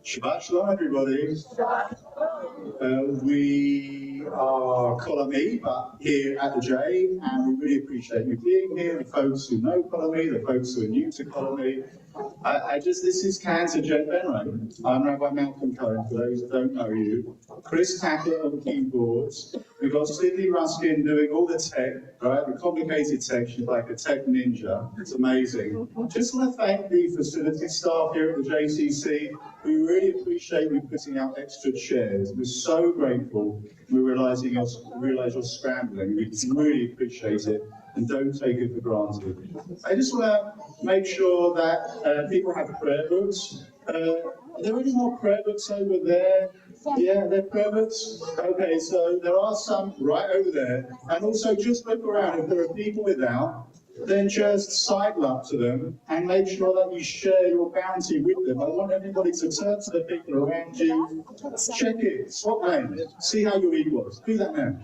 Shabbat Shalom, everybody. We are column E, but here at the J, and we really appreciate you being here. The folks who know column E, the folks who are new to column E. This is Cantor Jen Benray. I'm Rabbi Malcolm Cohen, for those that don't know you. Chris Hackett on keyboards. We've got Sydney Ruskin doing all the tech, right? The complicated tech. She's like a tech ninja. It's amazing. Just want to thank the facility staff here at the JCC. We really appreciate you putting out extra chairs. We're so grateful. We realize you're scrambling. We really appreciate it. And don't take it for granted. I just want to make sure that people have prayer books. Are there any more prayer books over there? Yeah, they're prayer books? Okay, so there are some right over there. And also just look around. If there are people without, then just sidle up to them and make sure that you share your bounty with them. I want everybody to turn to the people around you, check it, swap names, see how your week was. Do that now.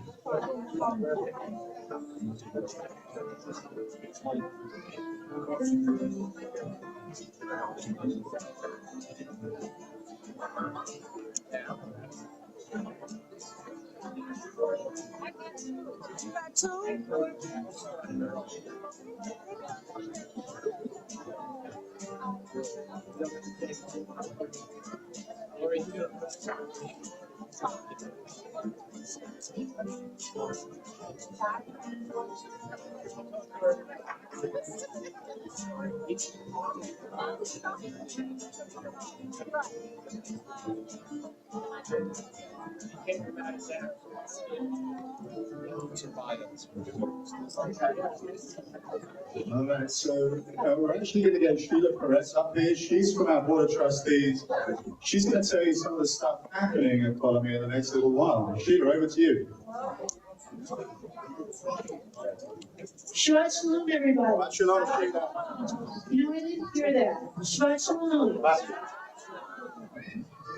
All right, so we're actually going to get Sheila Perez up here. She's from our Board of Trustees. She's going to tell you some of the stuff happening at Colony in the next little while. Sheila, over to you. Shabbat Shalom, everybody. Shabbat Shalom, Sheila. You know, I didn't hear that. Shabbat Shalom.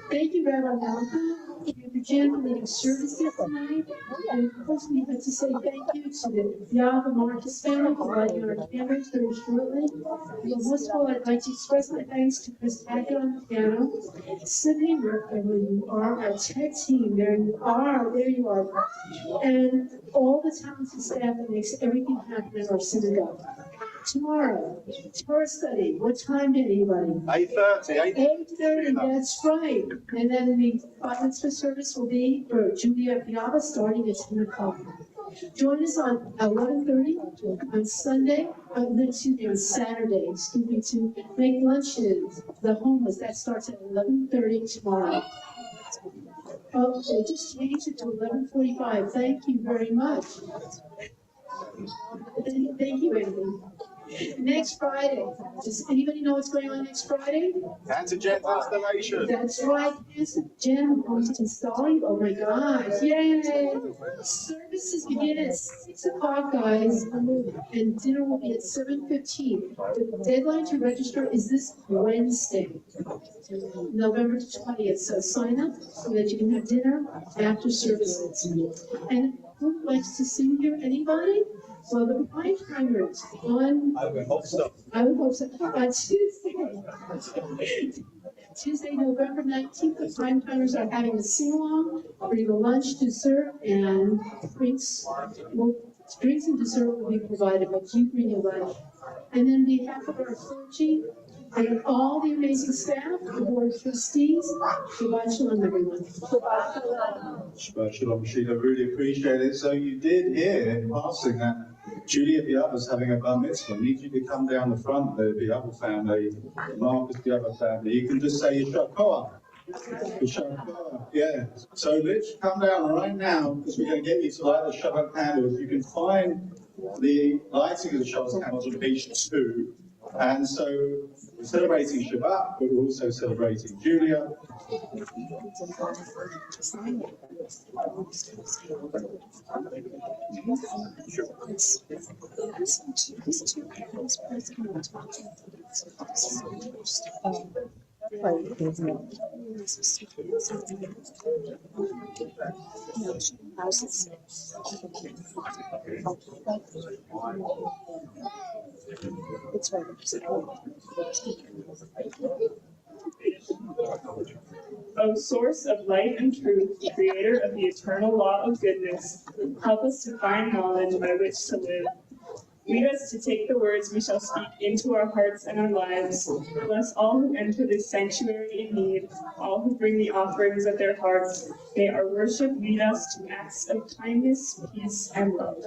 Thank you, Rabbi Malcolm, and the Jen for leading services tonight. And of course, we'd like to say thank you to the Yahweh Marcus family for lighting our cameras very shortly. And most of all, I'd like to express my thanks to Chris Hackett on the piano, Sydney Murphy, where you are, our tech team, there you are, and all the talented staff that makes everything happen in our synagogue. Tomorrow, Torah study. What time did anybody? 8:30. 8:30, that's right. And then the bat mitzvah service will be for Julia Piava starting at 10 o'clock. Join us on 11:30 on Sunday, on Saturday, to make lunches. The homeless, that starts at 11:30 tomorrow. Oh, they just changed it to 11:45. Thank you very much. Thank you, Andy. Next Friday, does anybody know what's going on next Friday? Cancer Jet installation. That's right, yes, Jen is installing, oh my gosh, yay! Services begin at 6 o'clock, guys, and dinner will be at 7:15. The deadline to register is this Wednesday, November 20th, so sign up so that you can have dinner after services. And who likes to sing here, anybody? So the prime timers on. I would hope so. I would hope so. On Tuesday, November 19th, the prime timers are having a sing-along, bring a lunch, dessert, and drinks. Well, drinks and dessert will be provided, but you bring your lunch. And then on behalf of our clergy and all the amazing staff, the board of trustees, Shabbat Shalom, everyone. Shabbat Shalom, Sheila, really appreciate it. So you did hear in passing that Julia Biava's having a bar mitzvah. I need you to come down the front, the Biava family, Marcus Biava family. You can just say Yeshar Koach. Yeshar Koach, yeah. So let's come down right now, because we're going to get you to light the Shabbat candles. You can find the lighting of the Shabbat candles on page 2. And so we're celebrating Shabbat, but we're also celebrating Julia. It's right. O source of light and truth, creator of the eternal law of goodness, help us to find knowledge by which to live. Lead us to take the words we shall speak into our hearts and our lives. Bless all who enter this sanctuary in need, all who bring the offerings of their hearts. May our worship lead us to acts of kindness, peace, and love.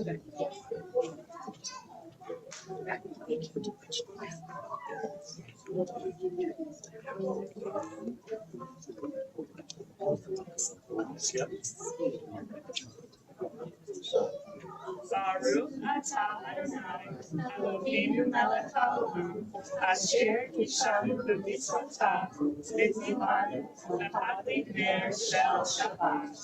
Baruch atah Adonai, Eloheinu melech haolam, asher kishanu b'mitzvotav, v'tzivanu l'hadli ner shel Shabbat.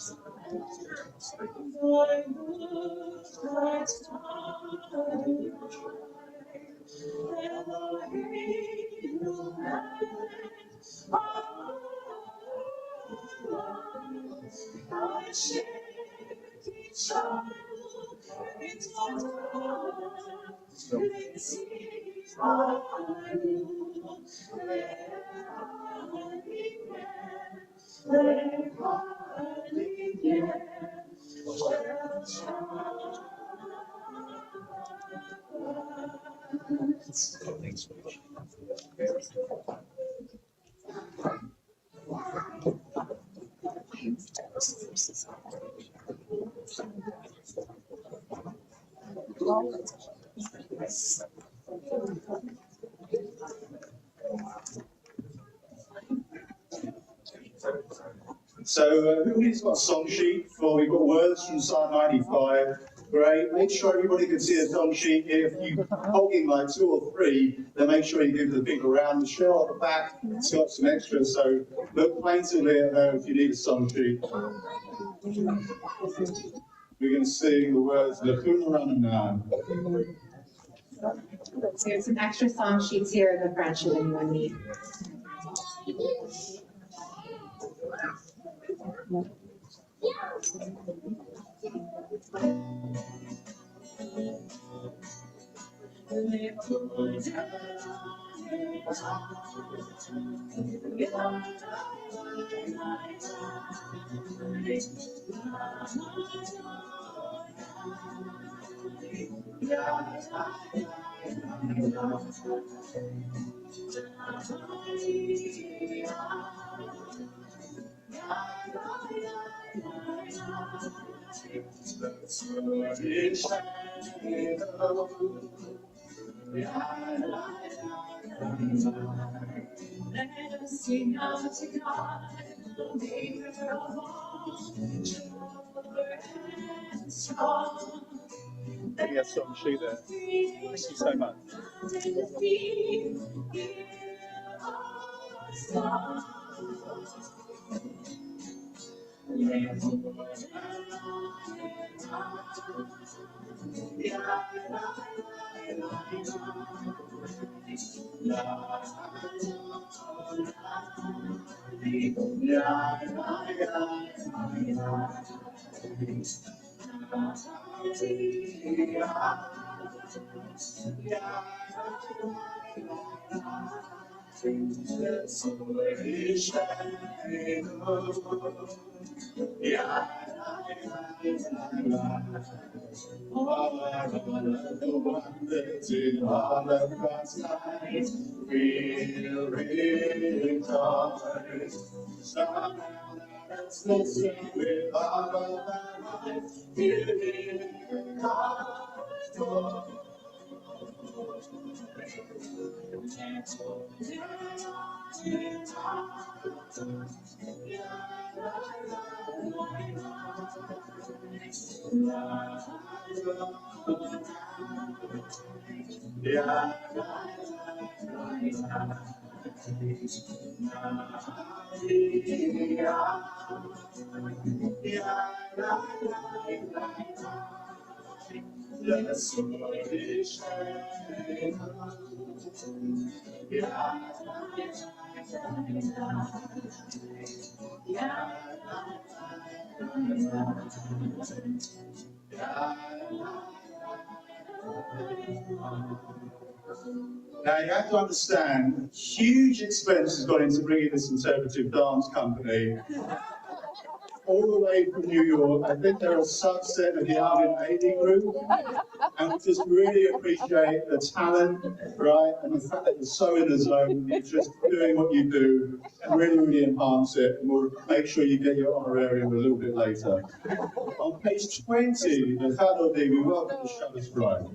So everybody's got a song sheet for, we've got words from Psalm 95. Great, make sure everybody can see the song sheet. If you're holding like 2 or 3, then make sure you give the people around. The show at the back, it's got some extras, so look plaintively at her if you need a song sheet. We're going to sing the words, L'chuna Rananah. So there's some extra song sheets here in the front should anyone need. Let us sing out to God, the maker of all, pure and strong. Yes, song sheet there. Thank you so much. All of the wonders in all of God's life, we'll rejoice. Somehow let's listen with all of our minds, giving God's glory. Now you have to understand, huge expense has gone into bringing this interpretive dance company all the way from New York. I think they're a subset of the Arvin Ailey group, and we just really appreciate the talent, right, and the fact that you're so in the zone, you're just doing what you do, and really enhance it, and we'll make sure you get your honorarium a little bit later. On page 20, the Chadodi, we welcome the Shabbos bride.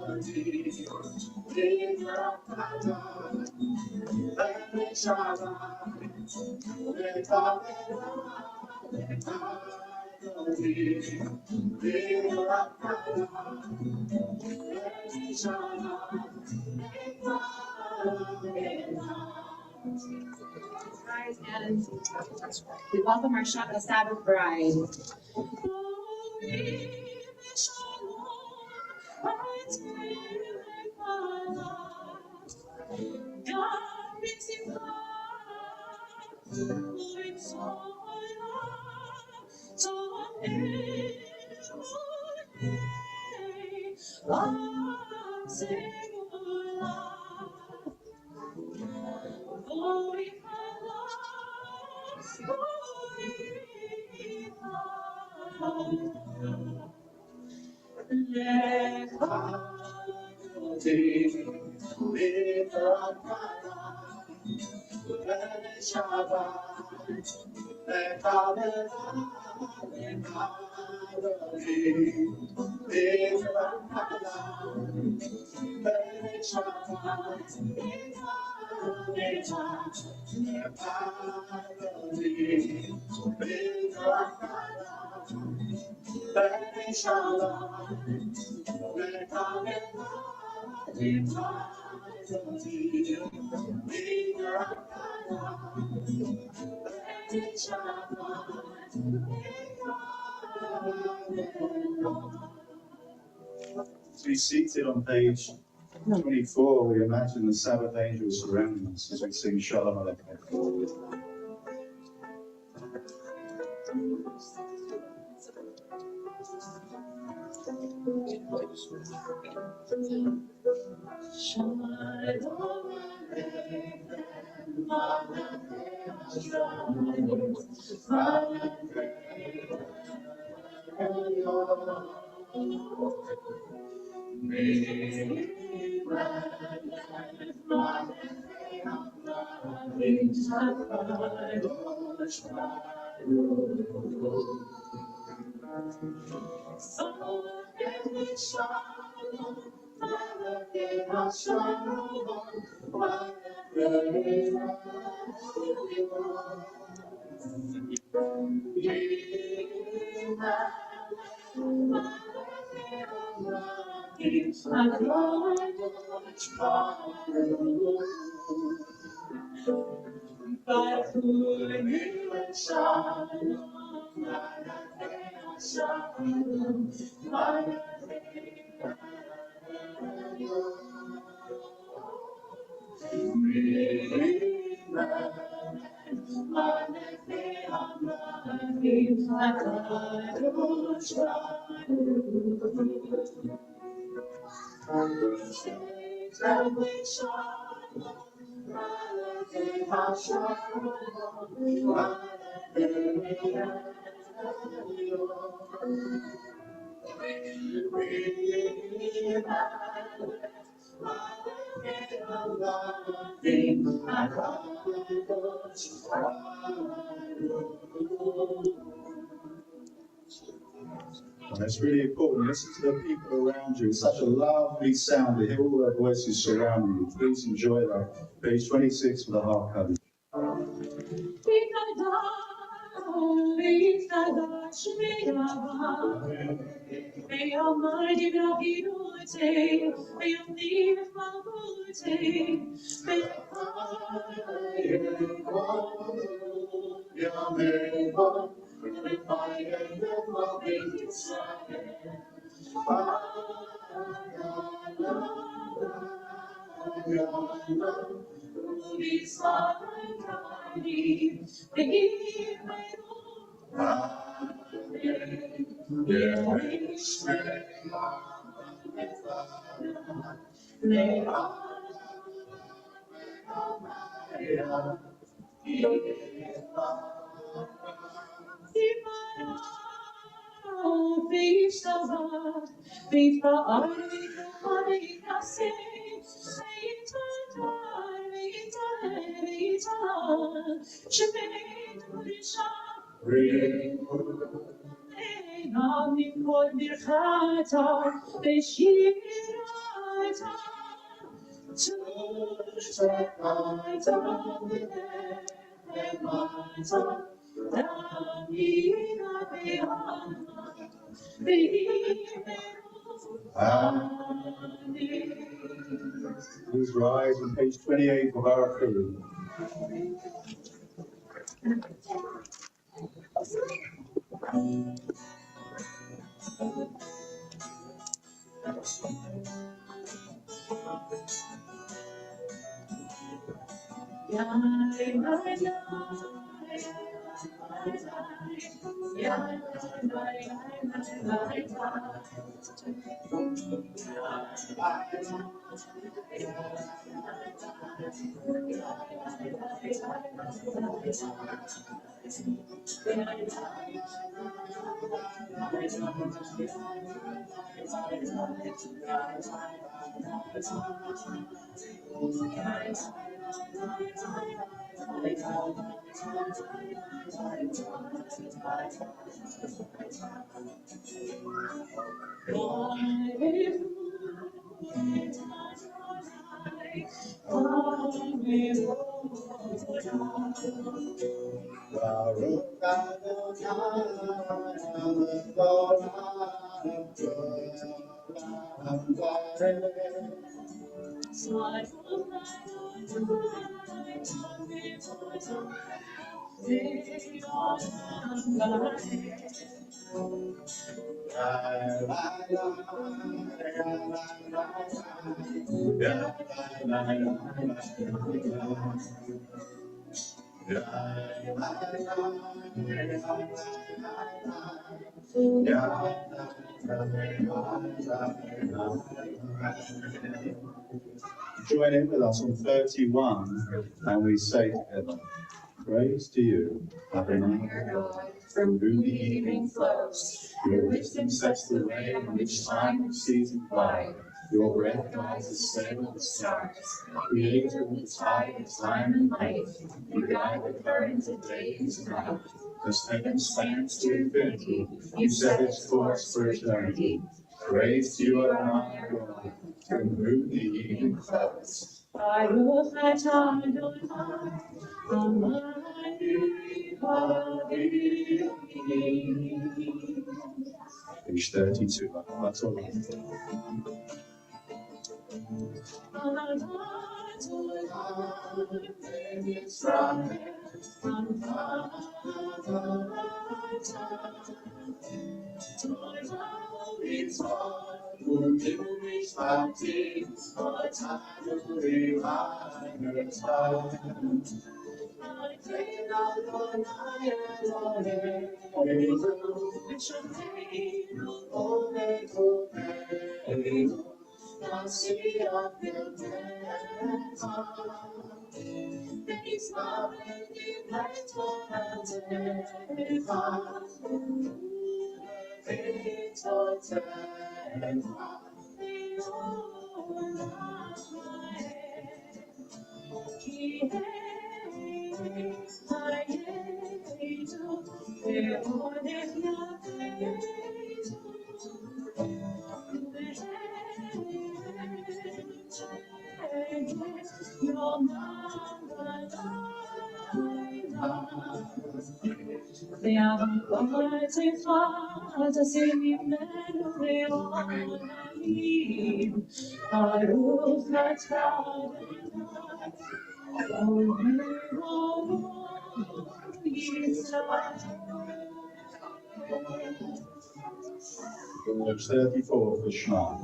Rise and we welcome our Sabbath bride. Be seated on page 24. We imagine the Sabbath angels surrounding us as we sing Shalom Aleichem. That's really important. Listen to the people around you. It's such a lovely sound to hear all their voices surrounding you. Please enjoy that. Page 26 for the harp cover. May Almighty Gravinote, may Omni Malvote, may Please rise on page 28 of our code. Join in with us on 31, and we say together, praise to you, Adonai our God, from whom the evening flows. Your wisdom sets the way in which time and season fly. Your breath guides the sail of the stars. Creator of the tide of time and light, you guide the currents of day and night. As heaven stands to infinity, you set its course for eternity. Praise to you, Adonai our God, from whom the evening flows. Page 32, that's all. Page 34 for Shema.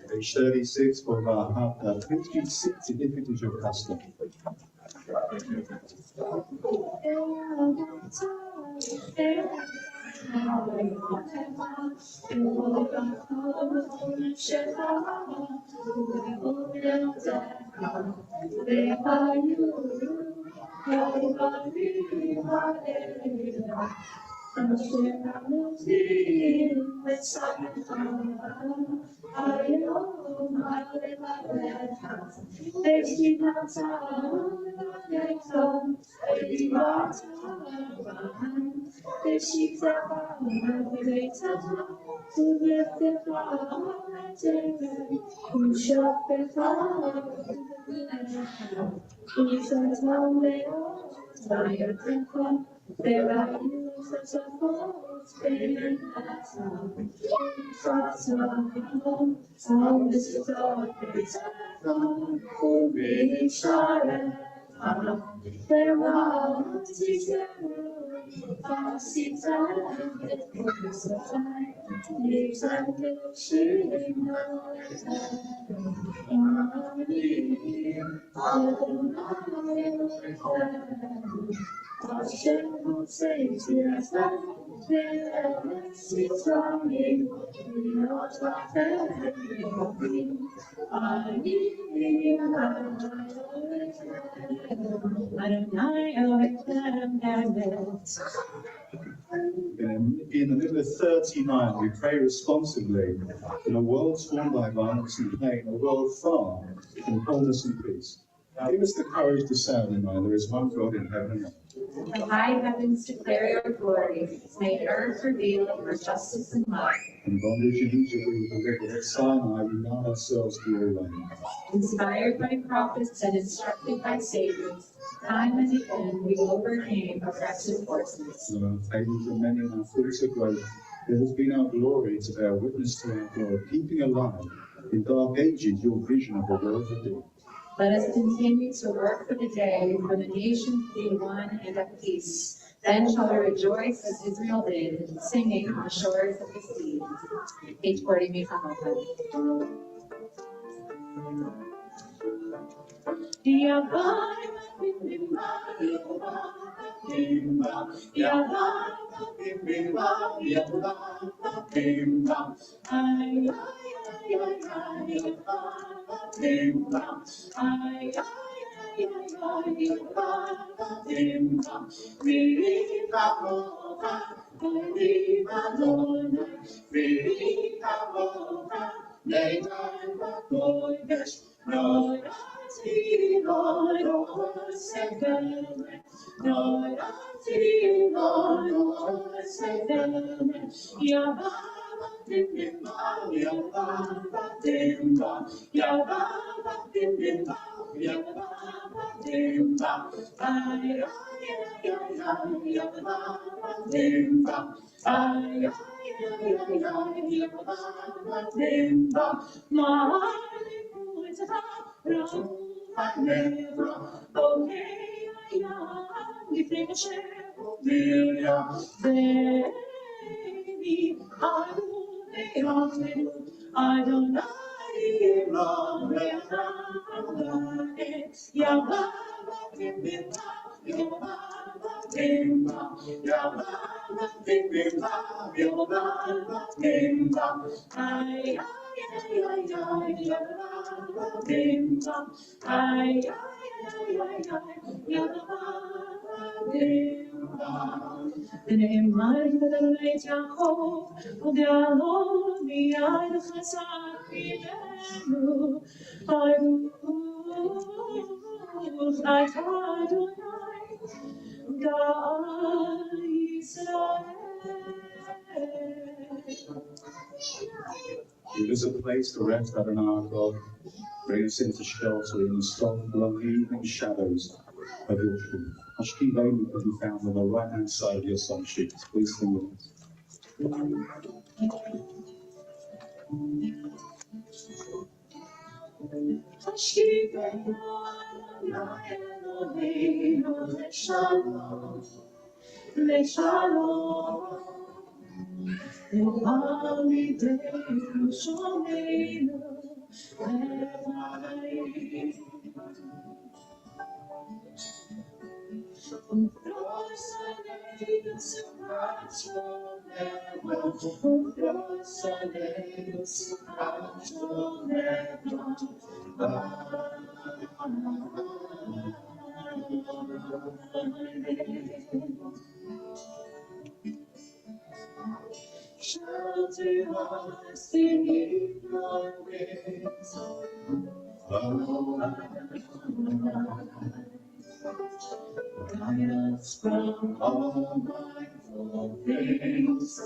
Page 36 for the 56 certificate of custom. In the middle of 39, we pray responsibly. In a world torn by violence and pain, a world far from wholeness and peace. Give us the courage to say, there is one God in heaven and earth. The high heavens declare your glory. May earth reveal your justice and love. In bondage in Egypt we were delivered. At Sinai we bound ourselves to your reign. Inspired by prophets and instructed by saviors, time and again we overcame oppressive forces. And our failures are many and our faults are great. It has been our glory to bear witness to our God, keeping alive in dark ages your vision of the world redeemed. Let us continue to work for the day when the nations be one and at peace. Then shall we rejoice as Israel did, singing on the shores of the sea. Page 40, Michael. Give us a place to rest, Adonai God. Bring us into shelter in the soft, lovely evening shadows of your truth. Hashki Baby can be found on the right-hand side of your song sheet. Please sing with us. Shelter us beneath your wings. Guide us from all mindful things.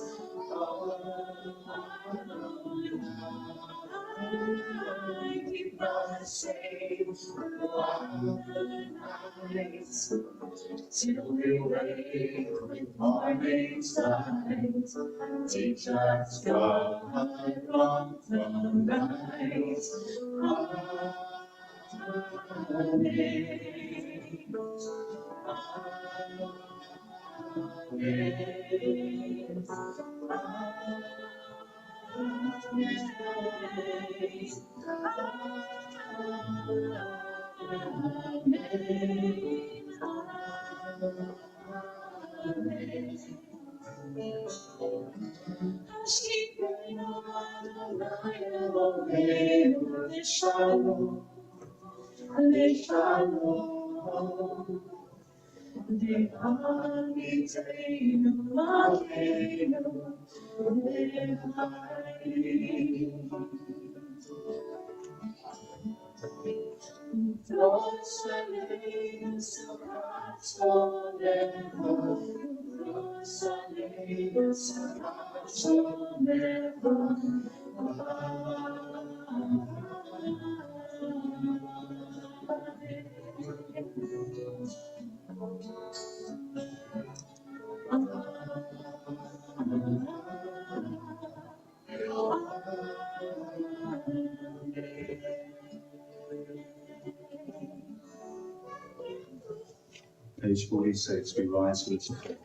Keep us safe throughout the nights, till we wake with morning's light. Teach us God from the night. Shalom, shalom. The unitated volcano, Los alegres forever, los alegres forever. Page 46, we rise with the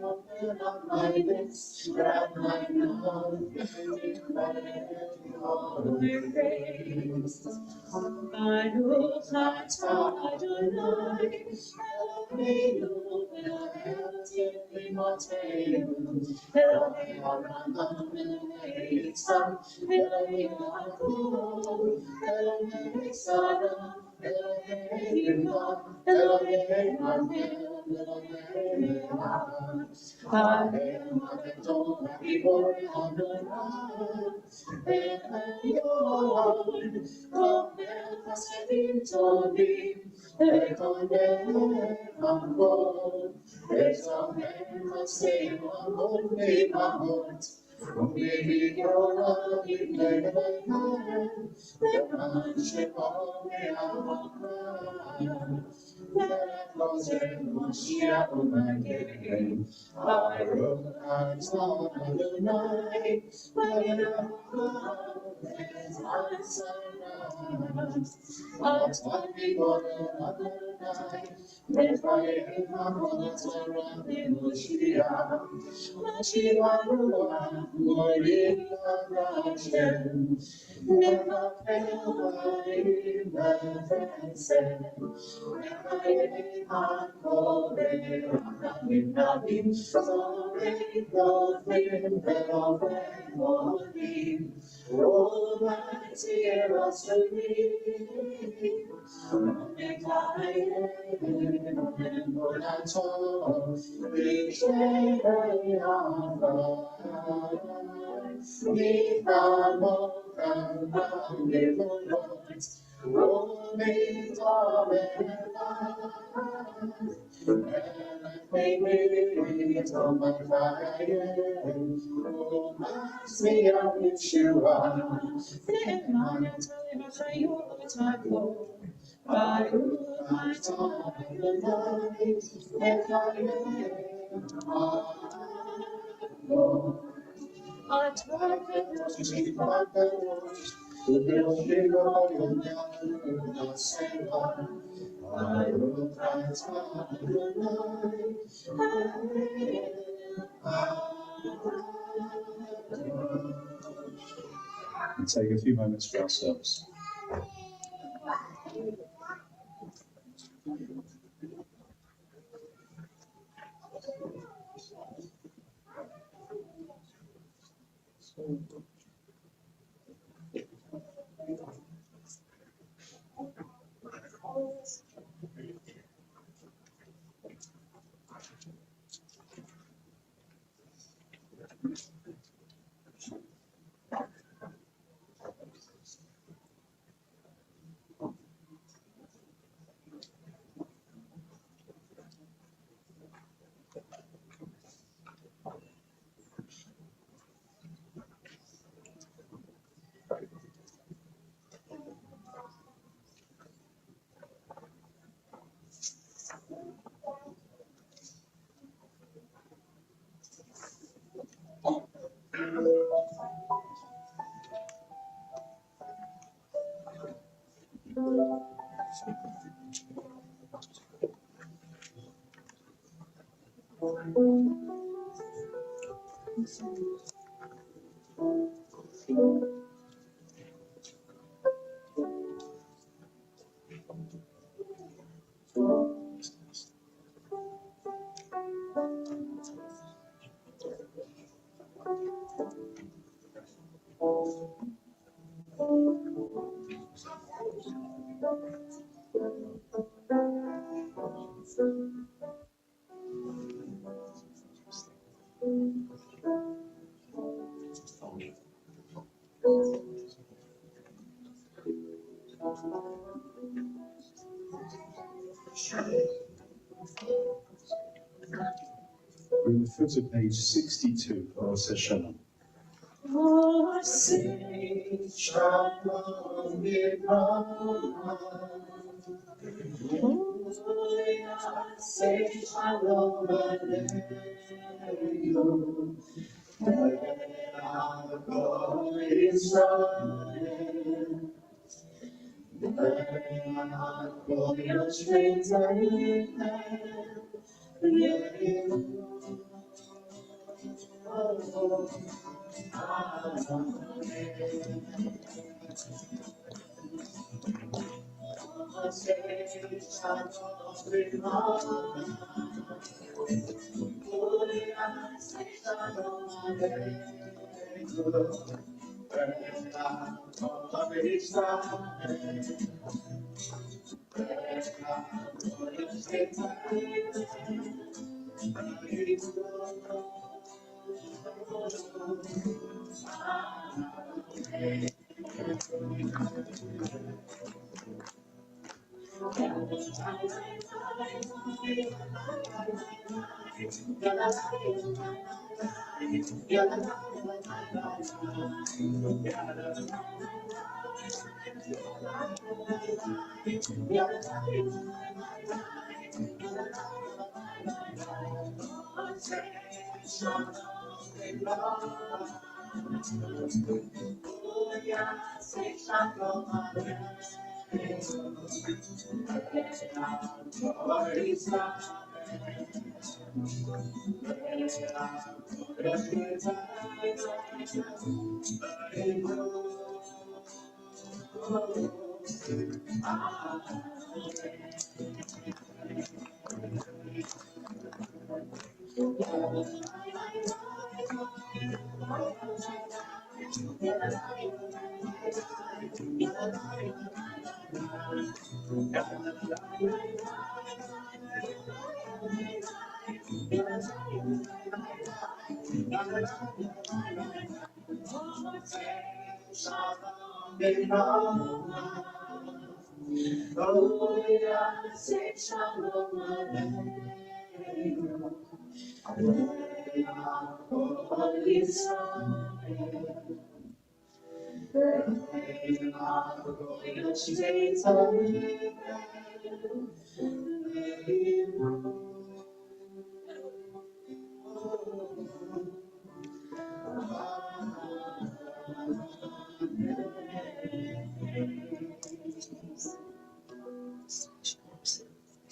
Open up my lips, wrap my mouth, declare your praise. Baruch atah Adonai, Eloheinu melech Timotenu, Elohei Avraham, Elohei Yitzchak, Elohei Yaakov, Elohei Sarah, Elohei Yehuda, Elohei Amiel, Elohei Leah. Ha'el Ha'gadol Ha'gibor Adonai, Elyon, Gomel Chasadim Tovim, Ekoneh Hamon, Ezohem Hasei Hamon V'Mahot, U'Mehiyona Livnei Lehem, Leman Shemo Me'avachah. Mashiach U'Magen, Baruch atah Adonai, atah Gibor Adonai, Mechael HaMotzara B'Moshiach, Mashiach Ruach Morim Hashem, Mechael Ha'im V'Chesed. Almighty And take a few moments for ourselves. We're in the foot of page 62 of Shabbat Shalom. Oh, say shalom, say shalom aleichem. Israel, all your strength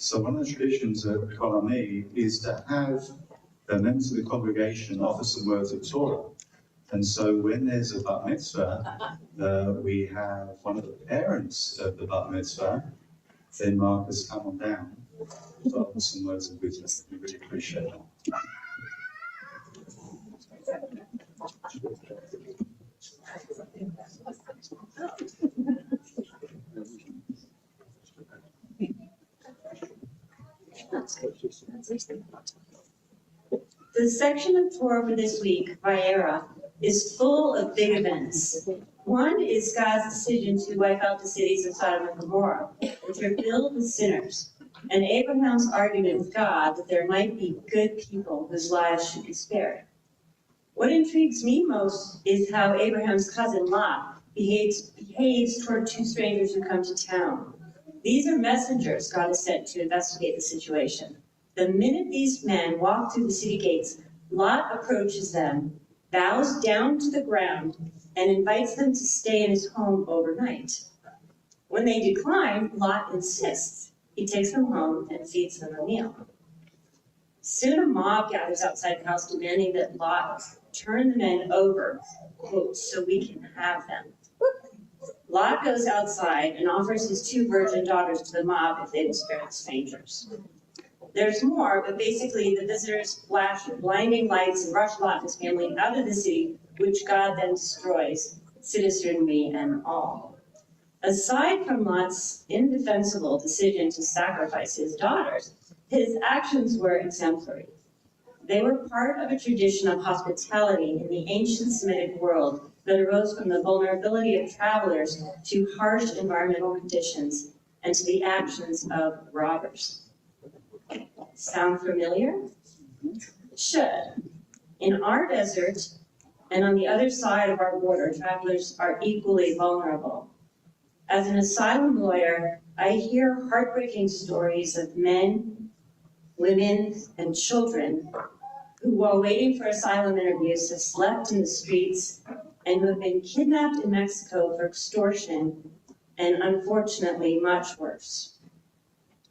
So one of the traditions at Column is to have the members of the congregation offer some words of Torah. And so when there's a bat mitzvah, we have one of the parents of the bat mitzvah, then Marcus, come on down to offer some words of wisdom. We really appreciate that. The section of Torah for this week, Vayera, is full of big events. One is God's decision to wipe out the cities of Sodom and Gomorrah, which are filled with sinners, and Abraham's argument with God that there might be good people whose lives should be spared. What intrigues me most is how Abraham's cousin Lot behaves toward two strangers who come to town. These are messengers God has sent to investigate the situation. The minute these men walk through the city gates, Lot approaches them, bows down to the ground, and invites them to stay in his home overnight. When they decline, Lot insists. He takes them home and feeds them a meal. Soon a mob gathers outside the house demanding that Lot turn the men over, quote, so we can have them. Lot goes outside and offers his 2 virgin daughters to the mob if they will spare the strangers. There's more, but basically the visitors flash blinding lights and rush Lot and his family out of the city, which God then destroys, citizenry and all. Aside from Lot's indefensible decision to sacrifice his daughters, his actions were exemplary. They were part of a tradition of hospitality in the ancient Semitic world that arose from the vulnerability of travelers to harsh environmental conditions and to the actions of robbers. Sound familiar? It should. In our desert and on the other side of our border, travelers are equally vulnerable. As an asylum lawyer, I hear heartbreaking stories of men, women, and children who, while waiting for asylum interviews, have slept in the streets and who have been kidnapped in Mexico for extortion and, unfortunately, much worse.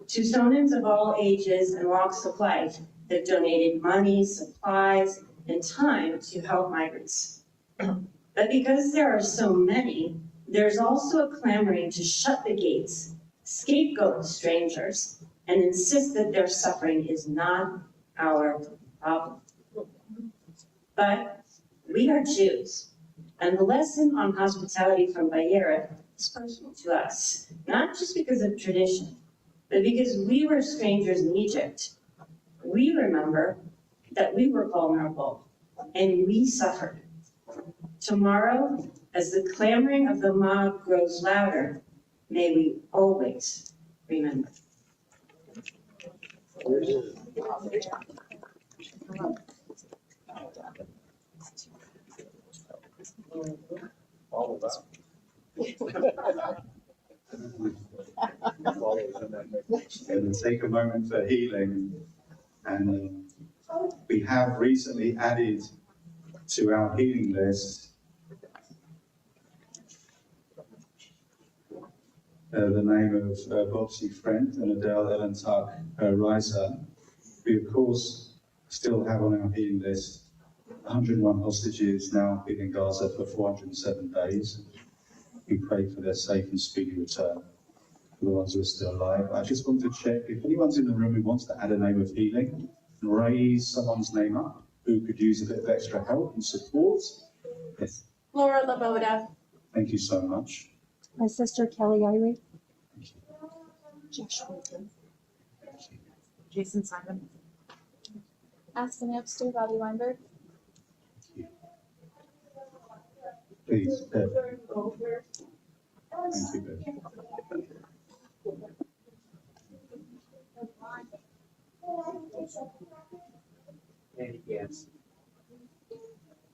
Tucsonans of all ages and walks of life have donated money, supplies, and time to help migrants. But because there are so many, there's also a clamoring to shut the gates, scapegoat strangers, and insist that their suffering is not our problem. But we are Jews, and the lesson on hospitality from Vayera is personal to us, not just because of tradition, but because we were strangers in Egypt. We remember that we were vulnerable and we suffered. Tomorrow, as the clamoring of the mob grows louder, may we always remember. All of that. And take a moment for healing. And we have recently added to our healing list the name of Bobsy Friend and Adele Ellen Tuck Reiser. We, of course, still have on our healing list 101 hostages now been in Gaza for 407 days. We pray for their safe and speedy return, for the ones who are still alive. I just want to check if anyone's in the room who wants to add a name of healing and raise someone's name up who could use a bit of extra help and support. Yes. Laura Laboda. Thank you so much. My sister Kelly Irie. Thank you. Joshua. Jason Simon. Aspen Epster, Bobby Weinberg. Please, Bev. Thank you, Bev. Andy Gantz.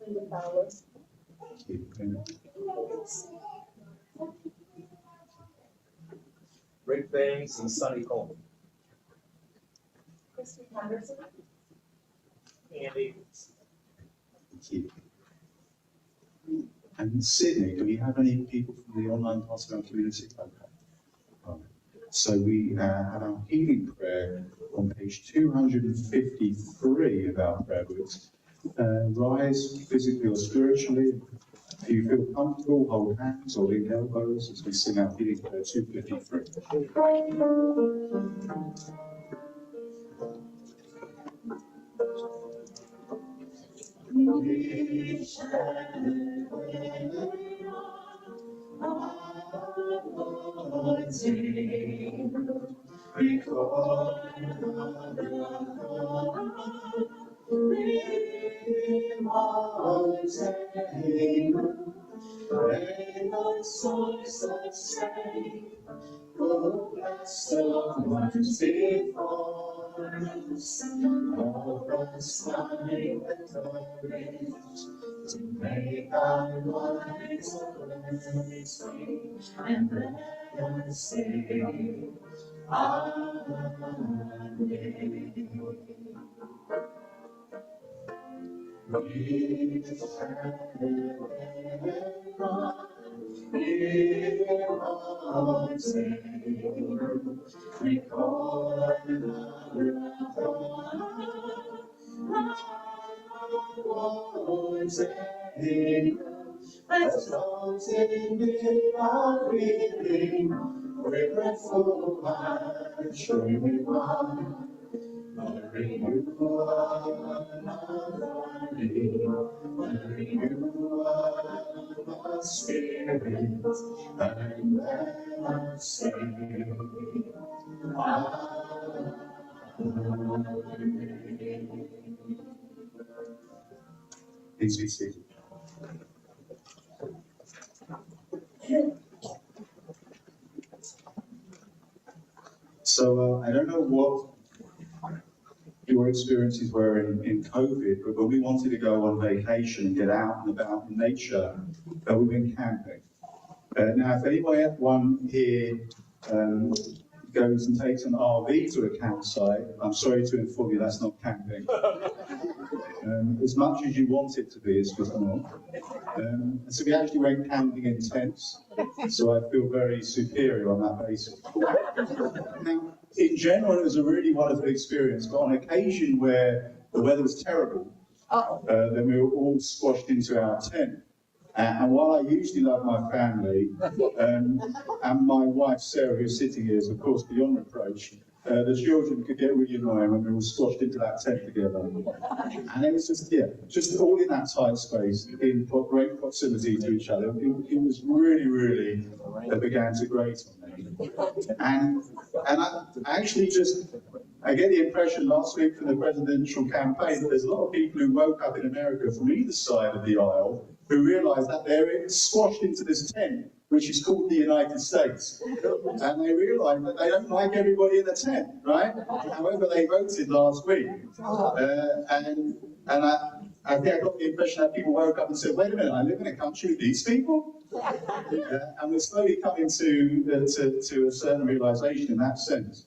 Linda Fowler. Thank you. Rick Banks and Sonny Coleman. Christy Patterson. Andy. Thank you. And Sydney, do we have any people from the online part of our community? Okay. All right. So we have our healing prayer on page 253 of our prayer books. Rise physically or spiritually. If you feel comfortable, hold hands or lean elbows as we sing our healing prayer 253. We shall source of strength, who bless the ones before us, all us like the courage to make our lives a blessing, and let us sing Amen. We as those in need of healing, regretful and showing one. Mary, you are my spirit, and let us sing. Please be seated. So I don't know what your experiences were in COVID, but when we wanted to go on vacation and get out and about in nature, we went camping. Now, if anyone here goes and takes an RV to a campsite, I'm sorry to inform you that's not camping. As much as you want it to be, it's just not. So we actually went camping in tents, so I feel very superior on that basis. Now, in general, it was a really wonderful experience, but on occasion where the weather was terrible, then we were all squashed into our tent. And while I usually love my family, and my wife Sarah, who's sitting here, is of course beyond reproach, the children could get really annoying when we were squashed into that tent together. And it was just all in that tight space, in great proximity to each other. It was really, that began to grate on me. And I get the impression last week from the presidential campaign that there's a lot of people who woke up in America from either side of the aisle who realised that they're squashed into this tent, which is called the United States. And they realised that they don't like everybody in the tent, right? However, they voted last week. And I think I got the impression that people woke up and said, wait a minute, I live in a country with these people? And we're slowly coming to a certain realisation in that sense.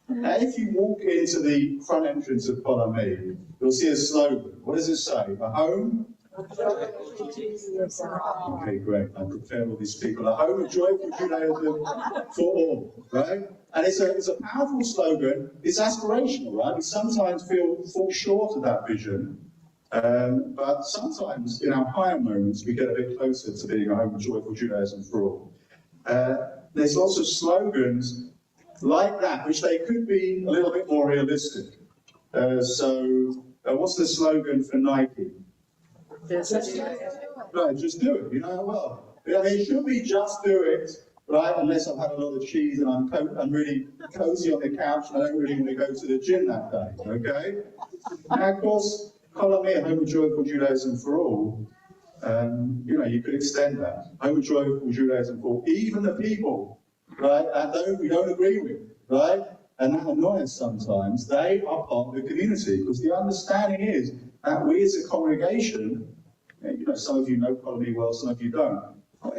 Now, if you walk into the front entrance of Colomé, you'll see a slogan. What does it say? A home? Okay, great. I prepare all these people. A home of joyful Judaism for all, right? And it's a powerful slogan. It's aspirational, right? We sometimes fall short of that vision, but sometimes in our higher moments we get a bit closer to being a home of joyful Judaism for all. There's also slogans like that, which they could be a little bit more realistic. What's the slogan for Nike? Right, just do it, you know, well. I mean, it should be just do it, right, unless I've had a lot of cheese and I'm really cozy on the couch and I don't really want to go to the gym that day, okay? Now, of course, Colomé, Home of Joyful Judaism for All, you know, you could extend that. Home of Joyful Judaism for all, even the people, right, that we don't agree with, right? And that annoys us sometimes. They are part of the community, because the understanding is that we as a congregation, you know, some of you know Colomé well, some of you don't.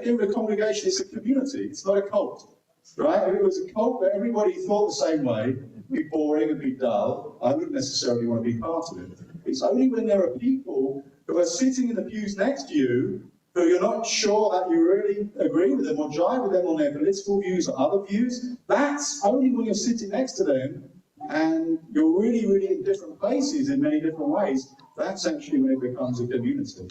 In the congregation, it's a community, it's not a cult, right? If it was a cult where everybody thought the same way, it'd be boring and be dull, I wouldn't necessarily want to be part of it. It's only when there are people who are sitting in the pews next to you who you're not sure that you really agree with them or jive with them on their political views or other views, that's only when you're sitting next to them and you're really, really in different places in many different ways. That's actually when it becomes a community.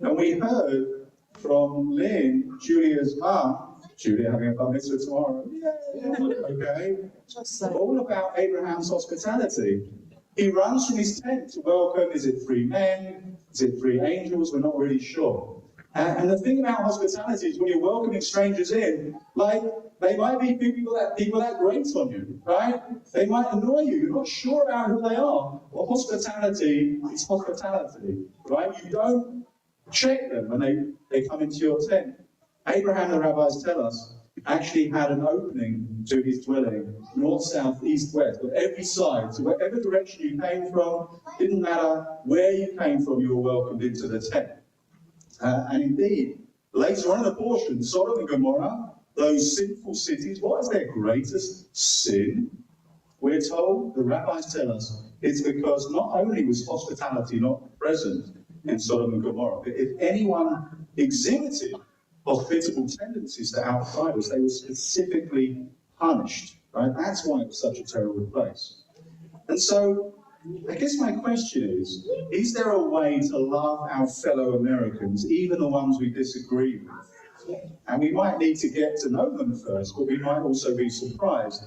And we heard from Lynn, Julia's mum, Julia having a bar mitzvah tomorrow, okay, all about Abraham's hospitality. He runs from his tent to welcome, is it 3 men, is it 3 angels, we're not really sure. And the thing about hospitality is when you're welcoming strangers in, like, they might be people that grate on you, right? They might annoy you, you're not sure about who they are. Well, hospitality is hospitality, right? You don't check them when they come into your tent. Abraham, the rabbis tell us, actually had an opening to his dwelling, north, south, east, west, on every side. So whatever direction you came from, didn't matter where you came from, you were welcomed into the tent. And indeed, later on in the portion, Sodom and Gomorrah, those sinful cities, what is their greatest sin? We're told, the rabbis tell us, it's because not only was hospitality not present in Sodom and Gomorrah, but if anyone exhibited hospitable tendencies to outsiders, they were specifically punished, right? That's why it was such a terrible place. And so, I guess my question is there a way to love our fellow Americans, even the ones we disagree with? And we might need to get to know them first, but we might also be surprised.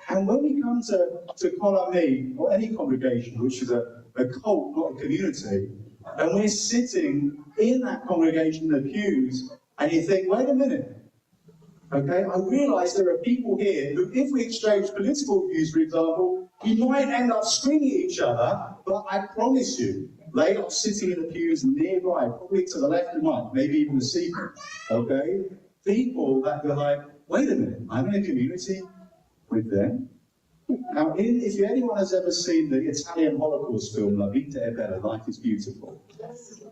And when we come to Kolami, or any congregation, which is a cult, not a community, and we're sitting in that congregation in the pews, and you think, wait a minute, okay, I realise there are people here who, if we exchange political views, for example, we might end up screaming at each other, but I promise you, they are sitting in the pews nearby, probably to the left and right, maybe even the seat, okay? People that are like, wait a minute, I'm in a community with them. Now, if anyone has ever seen the Italian Holocaust film, La Vita è Bella, Life is Beautiful,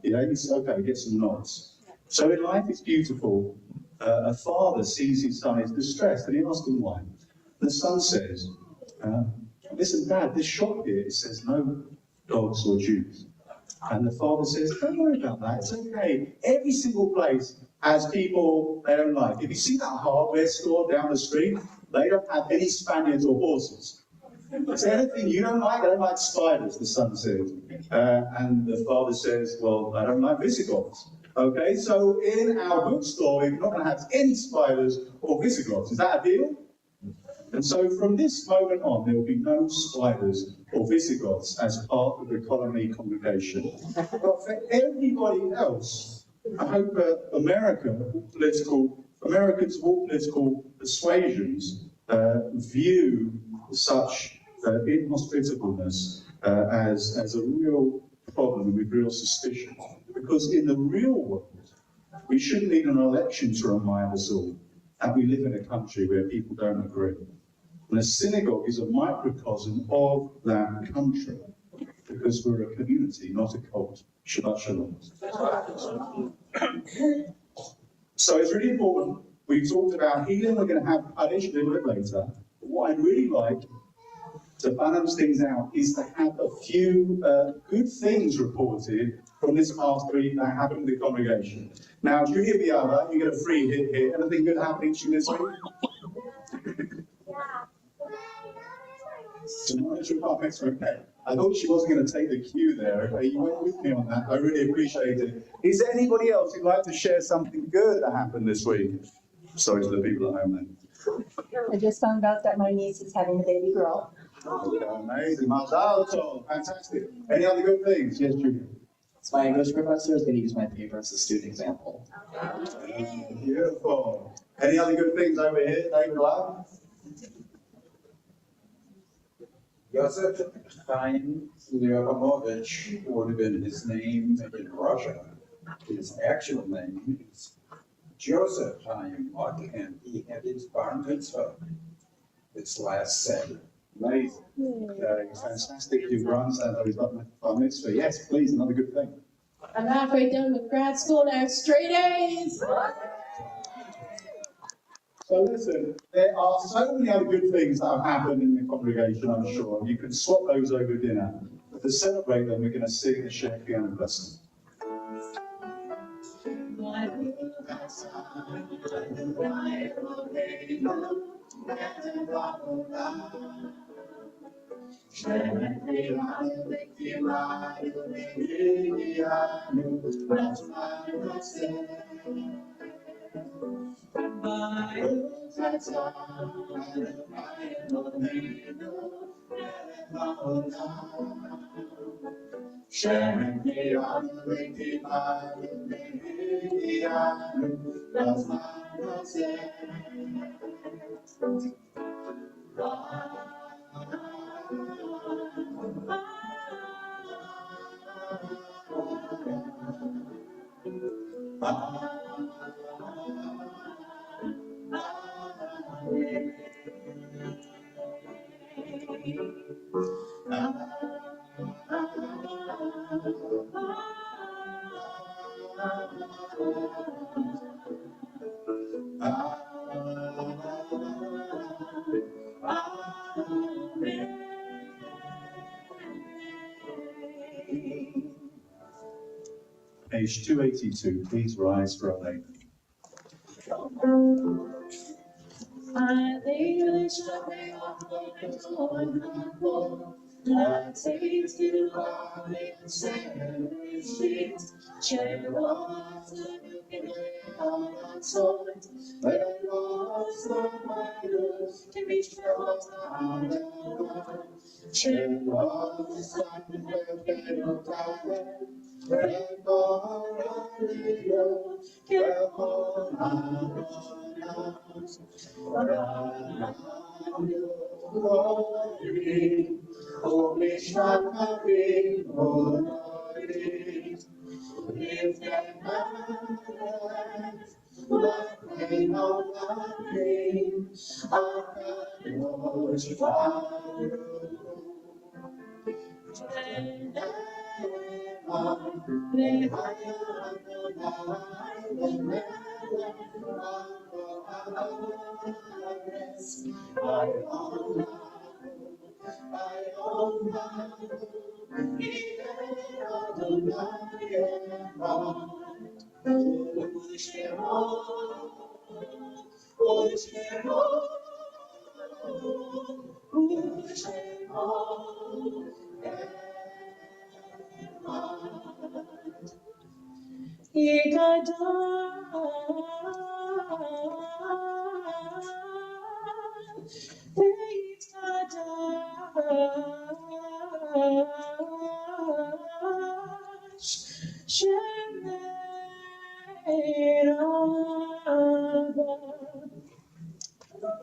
yeah, it's okay, get some nods. So in Life is Beautiful, a father sees his son is distressed, and he asks him why. The son says, listen, Dad, this shop here, it says no dogs or Jews. And the father says, don't worry about that, it's okay. Every single place has people they don't like. If you see that hardware store down the street, they don't have any Spaniards or horses. Is there anything you don't like? I don't like spiders, the son says. And the father says, well, I don't like Visigoths. Okay, so in our bookstore, we're not going to have any spiders or Visigoths. Is that a deal? And so from this moment on, there will be no spiders or Visigoths as part of the Colony congregation. But for everybody else, I hope Americans of all political persuasions view such inhospitableness as a real problem with real suspicion. Because in the real world, we shouldn't need an election to remind us all that we live in a country where people don't agree. And a synagogue is a microcosm of that country, because we're a community, not a cult. Shabbat Shalom. So it's really important. We've talked about healing, we're going to have punish a little bit later. But what I'd really like to balance things out is to have a few good things reported from this past week that happened in the congregation. Now, Julia Biala, you get a free hit here. Anything good happening to you this week? Okay. I thought she wasn't going to take the cue there. Okay, you went with me on that. I really appreciate it. Is there anybody else who'd like to share something good that happened this week? Sorry to the people at home then. I just found out that my niece is having a baby girl. Okay, amazing. Mazal tov. Fantastic. Any other good things? Yes, Julia. So my English professor is going to use my paper as a student example. Beautiful. Any other good things over here, David Love? Yosef Chaim Lyubomovich would have been his name in Russia. His actual name is Joseph Chaim Mott, and he had his bar mitzvah this last Saturday. Amazing. Fantastic. Your grandson has got bar mitzvah. Yes, please, another good thing. I'm halfway done with grad school and I have straight A's. So listen, there are so many other good things that have happened in the congregation, I'm sure. You can swap those over dinner. But to celebrate them, we're going to sing the Share Piano Blessing. One Page 282, please rise for our name. I lay the shopping off I take to the Saturday streets, cherry walks, you can lay on sword, where was the rider to be strong on the road. Cherry walks, like the little diver, red ball, radio, careful on the house. Glory, oh, we shall not be glory. If that matters, what they know nothing, our God knows fire.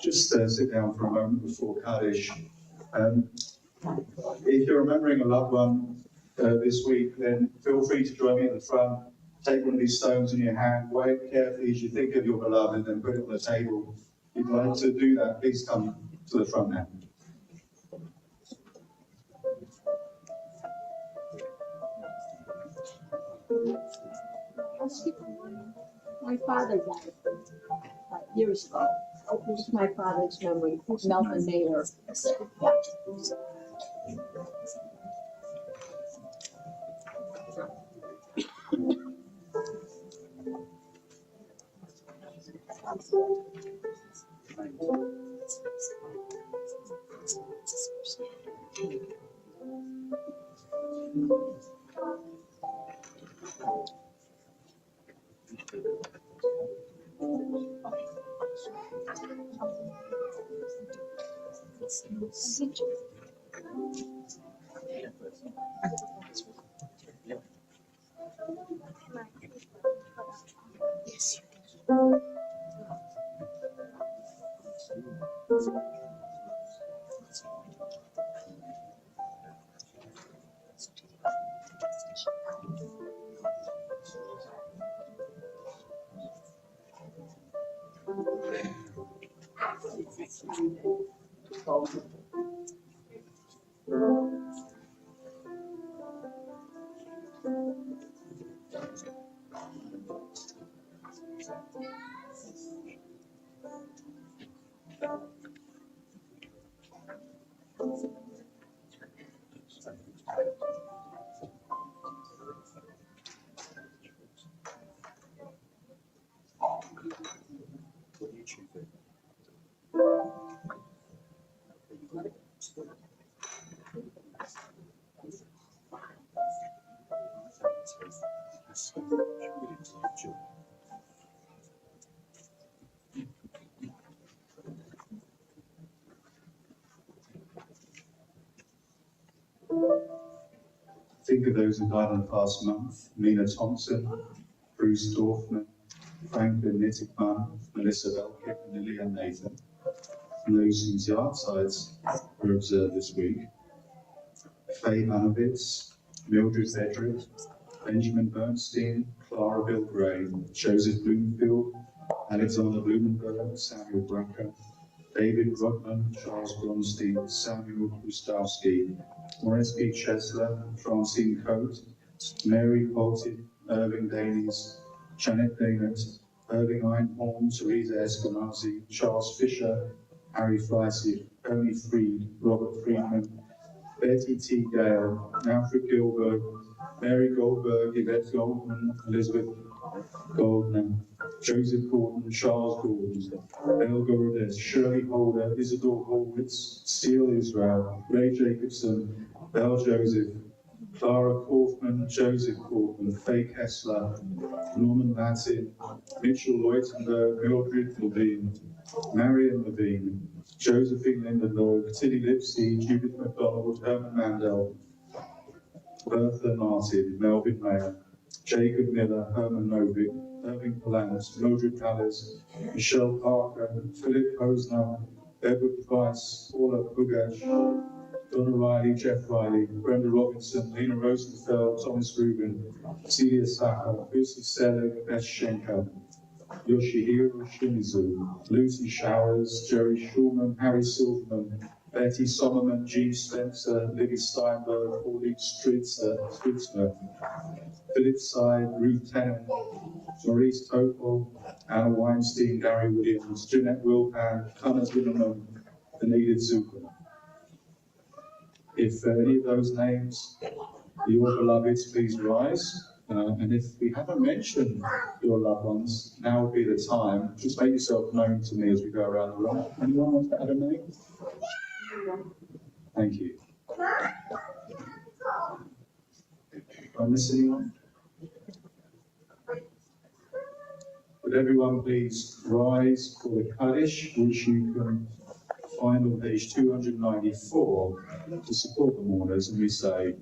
Just sit down for a moment before Kaddish. If you're remembering a loved one this week, then feel free to join me at the front. Take one of these stones in your hand, weigh it carefully as you think of your beloved, and put it on the table. If you'd like to do that, please come to the front now. My father died 5 years ago. This is my father's memory, Melvin Mayer. Yeah. think of those who died in the past month: Nina Thompson, Bruce Dorfman, Franklin Nittickman, Melissa Belkick, and Lillian Nathan. And those whose yardsides were observed this week: Faye Manovitz, Mildred Bedrick, Benjamin Bernstein, Clara Bill Gray, Joseph Bloomfield, Alexander Blumenberg, Samuel Bracker, David Rodman, Charles Bronstein, Samuel Krustowski, Morris P. Chesler, Francine Coate, Mary Polton, Irving Davies, Janet Daynett, Irving Einhorn, Teresa Eskenazi, Charles Fisher, Harry Fleißig, Tony Freed, Robert Friedman, Betty T. Gale, Alfred Gilbert, Mary Goldberg, Yvette Goldman, Elizabeth Goldner, Joseph Gordon, Charles Gordon, Elga Rhodes, Shirley Holder, Isidore Horwitz, Steele Israel, Ray Jacobson, Belle Joseph, Clara Kaufman, Joseph Kaufman, Faye Kessler, Norman Latin, Mitchell Leutenberg, Mildred Levine, Marion Levine, Josephine Lindenberg, Tilly Lipsey, Judith McDonald, Herman Mandel, Bertha Martin, Melvin Mayer, Jacob Miller, Herman Novick, Irving Palance, Mildred Palace, Michelle Parker, Philip Posner, Edward Price, Paula Pugash, Donna Riley, Jeff Riley, Brenda Robinson, Lena Rosenfeld, Thomas Rubin, Celia Saka, Lucy Selig, Beth Schenker, Yoshihiro Shimizu, Lucy Showers, Jerry Schulman, Harry Silverman, Betty Sommerman, Jean Spencer, Libby Steinberg, Pauline Stritzner, Philip Side, Ruth Tennant, Maurice Topol, Anna Weinstein, Gary Williams, Jeanette Wilpan, Connor Zimmerman, and Edith Zucker. If any of those names are your beloveds, please rise. And if we haven't mentioned your loved ones, now would be the time. Just make yourself known to me as we go around the room. Anyone want to add a name? Thank you. Did I miss anyone? Would everyone please rise for the Kaddish, which you can find on page 294 to support the mourners, and we say,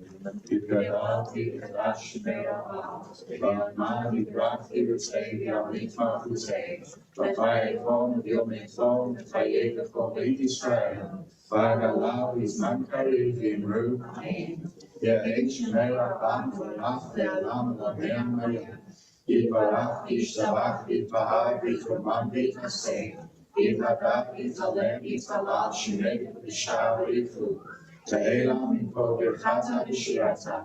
Yibarach Ishtabach Yitbahar Yitromam Yitnaseh Yitabach Yitalem Yitalach Shemeg Bishar Yifu Ta'elam Inpo Birchata Bishirata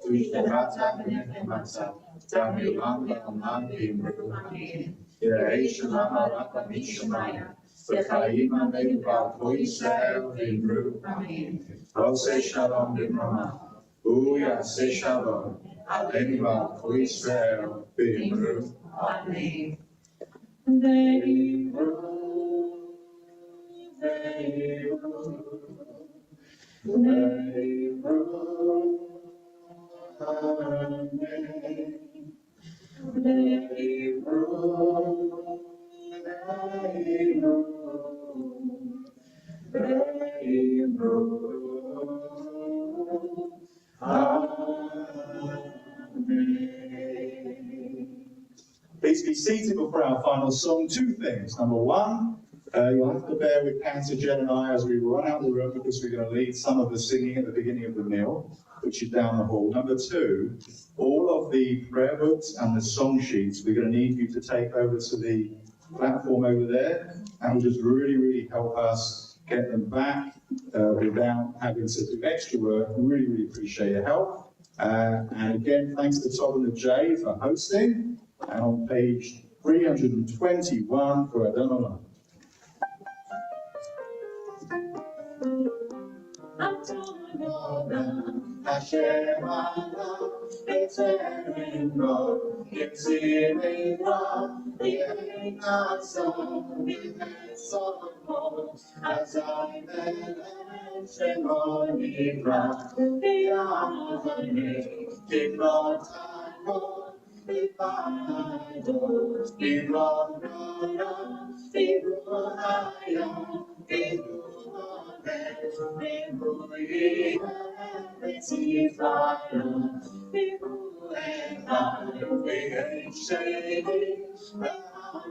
Tuishtabata Benekemata Tamilam Ba'aman Bimru Amin Yirei Shalama Raka Mishamaya V'chaim Ameinu Ba'alko Yisrael Bimru Amin Osei Shalom Bimrama Uyasei Shalom Aleinu Ba'alko Yisrael Bimru Amen. They rule, they rule, they rule, Amen. They rule, they rule, they rule, Amen. Please be seated before our final song. Two things. Number one, you'll have to bear with Pastor Jen and I as we run out the room because we're going to lead some of the singing at the beginning of the meal, which is down the hall. Number two, all of the prayer books and the song sheets, we're going to need you to take over to the platform over there. That will just really, really help us get them back without having to do extra work. We really, really appreciate your help. And again, thanks to Todd and Jay for hosting. And on page 321 for Adonai. Hashem Allah, Eterno, Yetzirah, Yenason, Yenason, Azai Melech, Shemon Yivra, Yahweh, Yivra Tano, Yivado, Yivra Nora, Yivra Haya, Yivra Hallelujah, pretty fire, people and I, we ain't shady,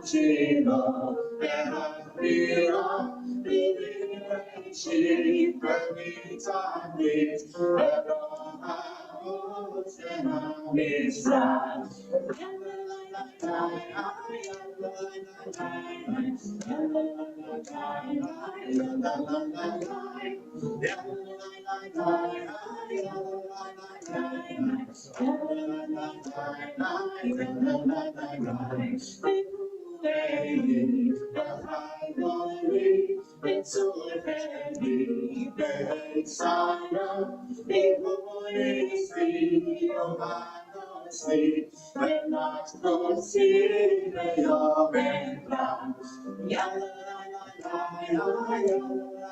Chino, and I feel on the cheap, every time it's and all my hopes and on his side. It's so heavy, big sign up, people is the oh my sleep, when not go see they all in down. Yalla la la la, yalla la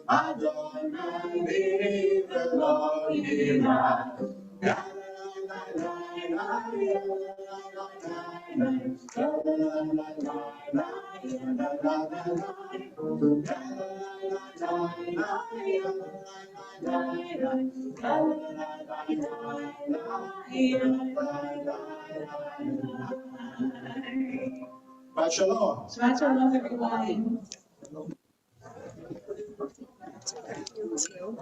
I don't believe the Lord is right. Shabbat Shalom. Shabbat Shalom, everybody. You too.